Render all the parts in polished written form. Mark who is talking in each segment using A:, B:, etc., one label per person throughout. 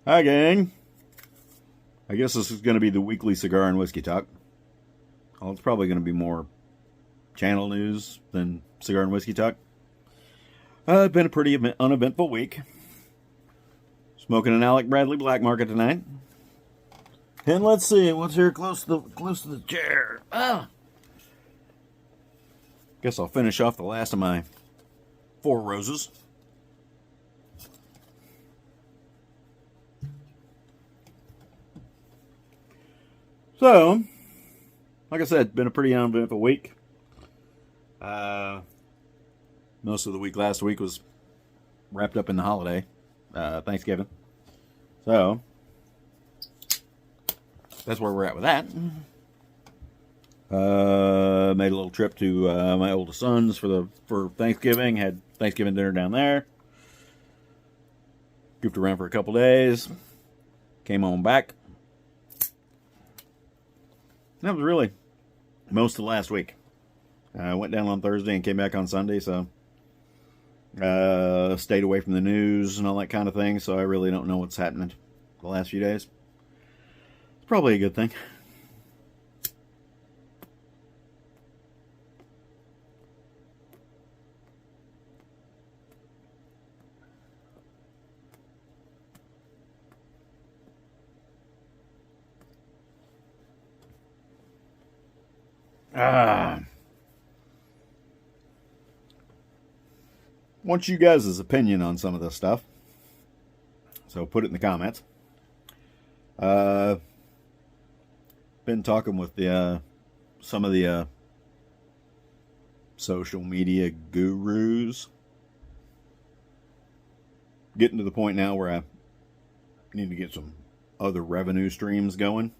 A: Hi, gang. I guess this is going to be the weekly cigar and whiskey talk. Well, it's probably going to be more channel news than cigar and whiskey talk. It's been a pretty uneventful week. Smoking an Alec Bradley Black Market tonight. And let's see what's here close to the chair. Guess I'll finish off the last of my Four Roses. So, like I said, been a pretty uneventful week. Most of the week last week was wrapped up in the holiday, Thanksgiving. So, that's where we're at with that. Made a little trip to my oldest son's for Thanksgiving. Had Thanksgiving dinner down there. Goofed around for a couple days. Came on back. That was really most of last week. I went down on Thursday and came back on Sunday, so stayed away from the news and all that kind of thing, so I really don't know what's happening the last few days. It's probably a good thing. Want you guys' opinion on some of this stuff, so put it in the comments. Been talking with some of the social media gurus. Getting to the point now where I need to get some other revenue streams going,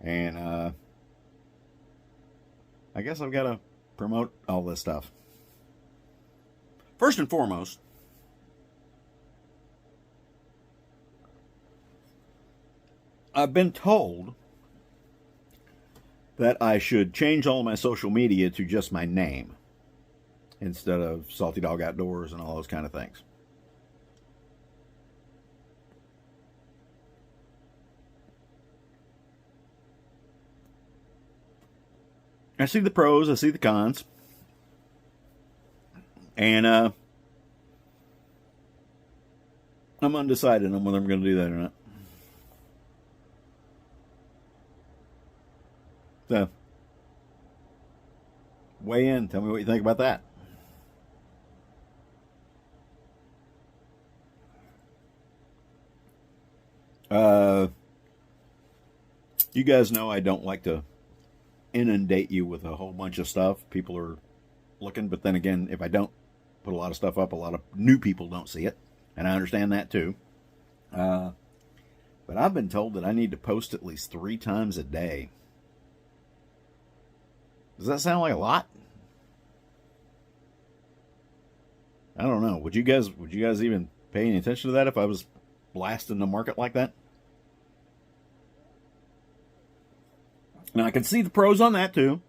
A: and I guess I've got to promote all this stuff. First and foremost, I've been told that I should change all my social media to just my name instead of Salty Dog Outdoors and all those kind of things. I see the pros, I see the cons. And I'm undecided on whether I'm going to do that or not. So, weigh in. Tell me what you think about that. You guys know I don't like to inundate you with a whole bunch of stuff. People are looking, but then again, if I don't put a lot of stuff up, a lot of new people don't see it, and I understand that too. But I've been told that I need to post at least 3 times a day. Does that sound like a lot? I don't know. Would you guys even pay any attention to that if I was blasting the market like that? Now I can see the pros on that too.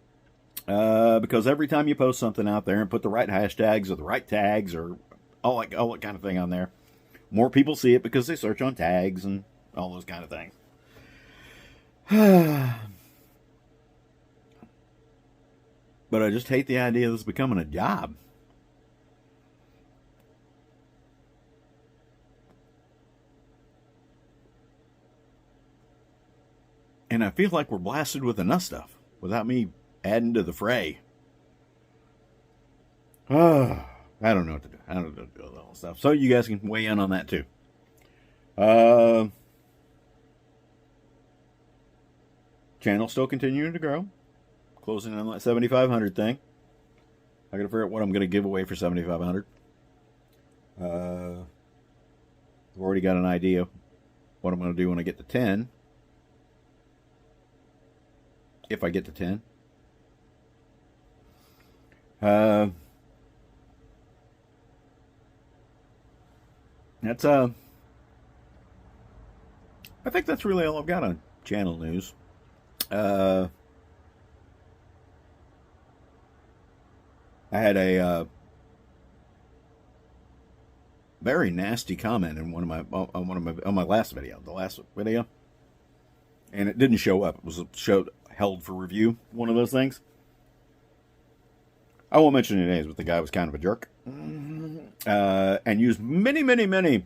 A: Because every time you post something out there and put the right hashtags or the right tags or all that kind of thing on there, more people see it because they search on tags and all those kind of things. But I just hate the idea of this becoming a job. And I feel like we're blasted with enough stuff without me adding to the fray. I don't know what to do. I don't know what to do with all this stuff. So you guys can weigh in on that too. Channel still continuing to grow. Closing on that 7,500 thing. I gotta figure out what I'm gonna give away for 7,500. I've already got an idea what I'm gonna do when I get to 10. If I get to 10. That's I think that's really all I've got on channel news. I had a very nasty comment in on my last video, and it didn't show up. It was held for review, one of those things. I won't mention any names, but the guy was kind of a jerk, and used many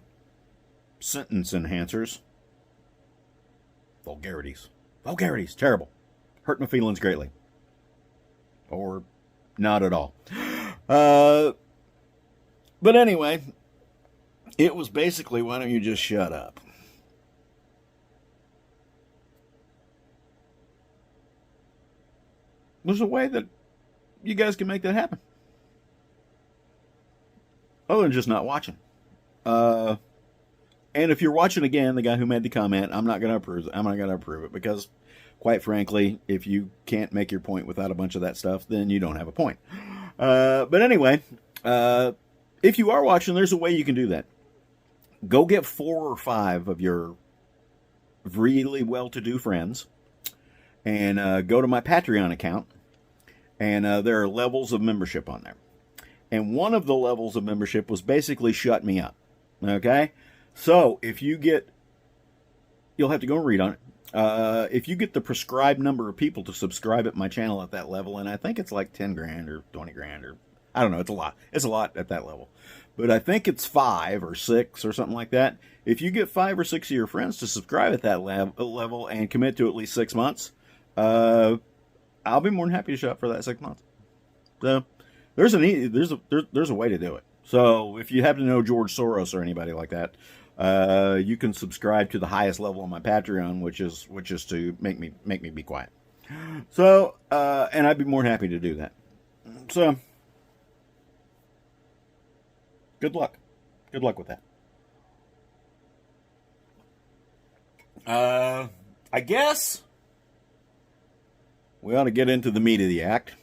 A: sentence enhancers, vulgarities, terrible, hurt my feelings greatly, or not at all. But anyway, it was basically, why don't you just shut up? There's a way that you guys can make that happen, other than just not watching. And if you're watching again, the guy who made the comment, I'm not going to approve it because, quite frankly, if you can't make your point without a bunch of that stuff, then you don't have a point. But anyway, if you are watching, there's a way you can do that. Go get 4 or 5 of your really well-to-do friends and go to my Patreon account, and there are levels of membership on there. And one of the levels of membership was basically shut me up. Okay? So if you get, you'll have to go and read on it. If you get the prescribed number of people to subscribe at my channel at that level, and I think it's like 10 grand or 20 grand or I don't know, it's a lot. It's a lot at that level. But I think it's 5 or 6 or something like that. If you get 5 or 6 of your friends to subscribe at that level and commit to at least 6 months, I'll be more than happy to show up for that 6 months. So there's a way to do it. So if you happen to know George Soros or anybody like that, you can subscribe to the highest level on my Patreon, which is to make me be quiet. So and I'd be more than happy to do that. So good luck with that. I guess we ought to get into the meat of the act.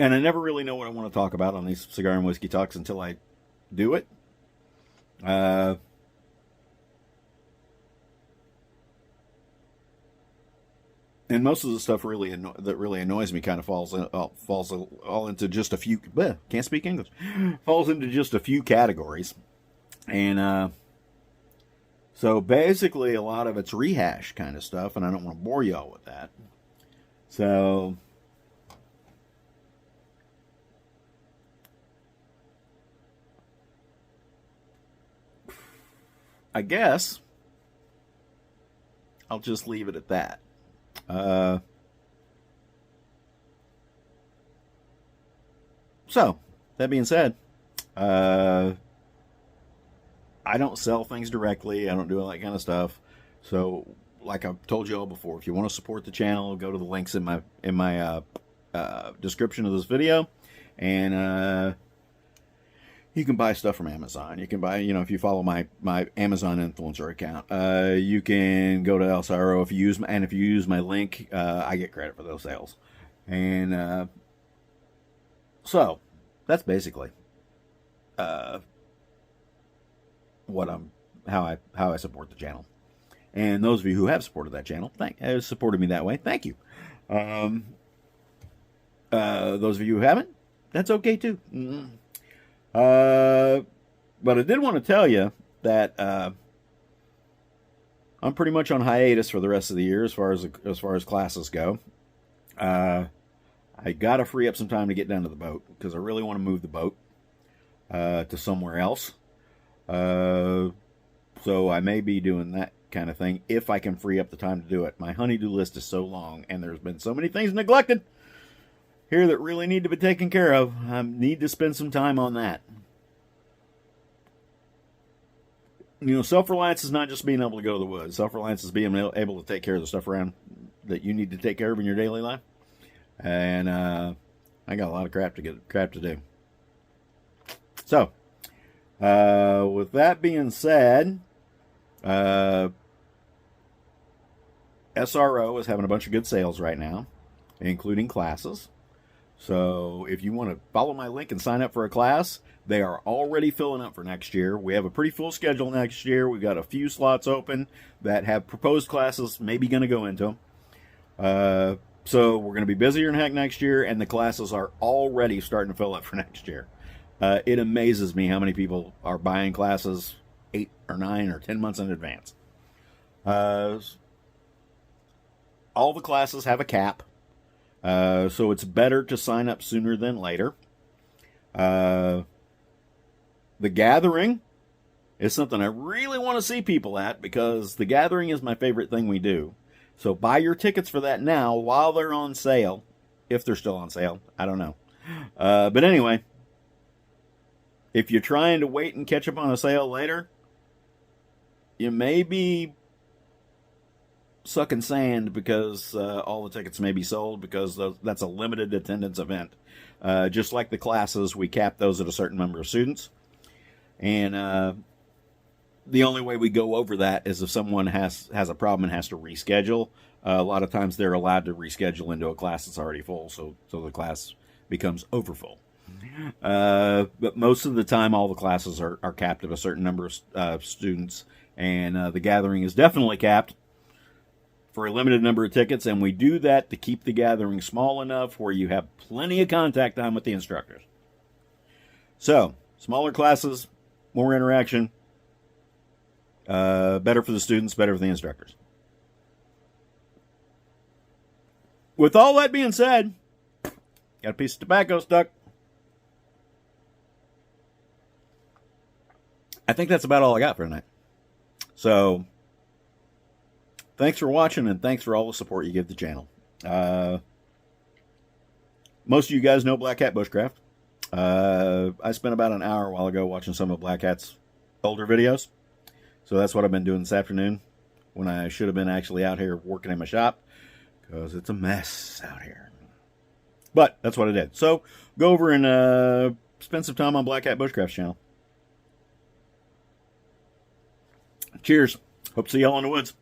A: And I never really know what I want to talk about on these Cigar and Whiskey Talks until I do it. And most of the stuff that really annoys me kind of falls all into just a few. Can't speak English. Falls into just a few categories, and so basically a lot of it's rehash kind of stuff, and I don't want to bore y'all with that. So I guess I'll just leave it at that. So, that being said, I don't sell things directly. I don't do all that kind of stuff. So, like I've told you all before, if you want to support the channel, go to the links in my description of this video, and you can buy stuff from Amazon. You can buy, if you follow my Amazon influencer account, you can go to El Cerro if you use my link, I get credit for those sales. And so that's basically how I support the channel. And those of you who have supported that channel, supported me that way, thank you. Those of you who haven't, that's okay too. But I did want to tell you that I'm pretty much on hiatus for the rest of the year as far as classes go. I gotta free up some time to get down to the boat because I really want to move the boat to somewhere else. So I may be doing that kind of thing if I can free up the time to do it. My honey-do list is so long, and there's been so many things neglected here that really need to be taken care of. I need to spend some time on that. Self-reliance is not just being able to go to the woods. Self-reliance is being able to take care of the stuff around that you need to take care of in your daily life. And I got a lot of crap to do. So, with that being said, SRO is having a bunch of good sales right now, including classes. So if you want to follow my link and sign up for a class, they are already filling up for next year. We have a pretty full schedule next year. We've got a few slots open that have proposed classes maybe going to go into them. So we're going to be busier than heck next year, and the classes are already starting to fill up for next year. It amazes me how many people are buying classes 8 or 9 or 10 months in advance. All the classes have a cap, so it's better to sign up sooner than later. The gathering is something I really want to see people at, because the gathering is my favorite thing we do. So buy your tickets for that now while they're on sale, if they're still on sale. I don't know. But anyway, if you're trying to wait and catch up on a sale later, you may be sucking sand, because all the tickets may be sold, because that's a limited attendance event. Just like the classes, we cap those at a certain number of students. And the only way we go over that is if someone has a problem and has to reschedule. A lot of times they're allowed to reschedule into a class that's already full, so the class becomes overfull. But most of the time, all the classes are capped at a certain number of students, and the gathering is definitely capped for a limited number of tickets, and we do that to keep the gathering small enough where you have plenty of contact time with the instructors. So, smaller classes, more interaction, better for the students, better for the instructors. With all that being said, got a piece of tobacco stuck. I think that's about all I got for tonight. So, thanks for watching, and thanks for all the support you give the channel. Most of you guys know Black Hat Bushcraft. I spent about an hour a while ago watching some of Black Hat's older videos. So that's what I've been doing this afternoon, when I should have been actually out here working in my shop, because it's a mess out here. But that's what I did. So go over and spend some time on Black Hat Bushcraft's channel. Cheers. Hope to see y'all in the woods.